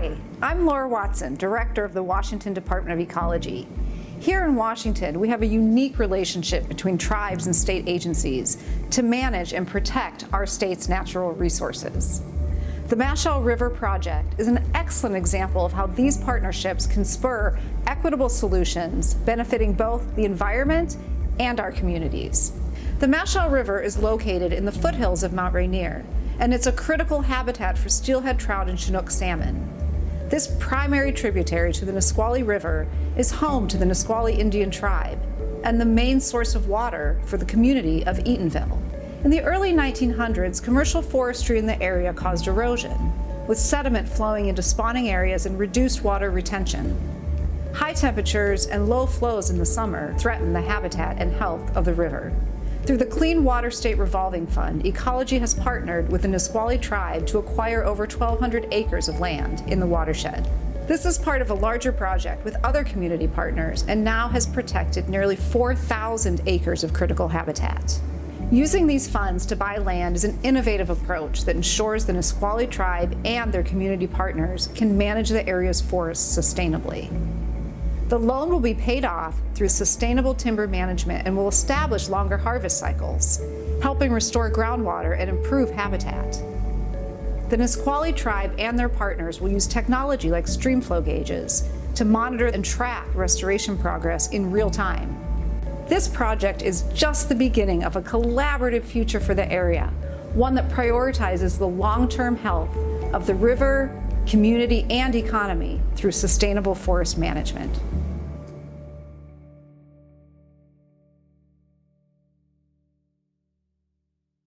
Hi, I'm Laura Watson, Director of the Washington Department of Ecology. Here in Washington, we have a unique relationship between tribes and state agencies to manage and protect our state's natural resources. The Mashel River project is an excellent example of how these partnerships can spur equitable solutions benefiting both the environment and our communities. The Mashel River is located in the foothills of Mount Rainier, and it's a critical habitat for steelhead trout and Chinook salmon. This primary tributary to the Nisqually River is home to the Nisqually Indian Tribe and the main source of water for the community of Eatonville. In the early 1900s, commercial forestry in the area caused erosion, with sediment flowing into spawning areas and reduced water retention. High temperatures and low flows in the summer threaten the habitat and health of the river. Through the Clean Water State Revolving Fund, Ecology has partnered with the Nisqually Tribe to acquire over 1,200 acres of land in the watershed. This is part of a larger project with other community partners and now has protected nearly 4,000 acres of critical habitat. Using these funds to buy land is an innovative approach that ensures the Nisqually Tribe and their community partners can manage the area's forests sustainably. The loan will be paid off through sustainable timber management and will establish longer harvest cycles, helping restore groundwater and improve habitat. The Nisqually Tribe and their partners will use technology like streamflow gauges to monitor and track restoration progress in real time. This project is just the beginning of a collaborative future for the area, one that prioritizes the long-term health of the river, community, and economy through sustainable forest management.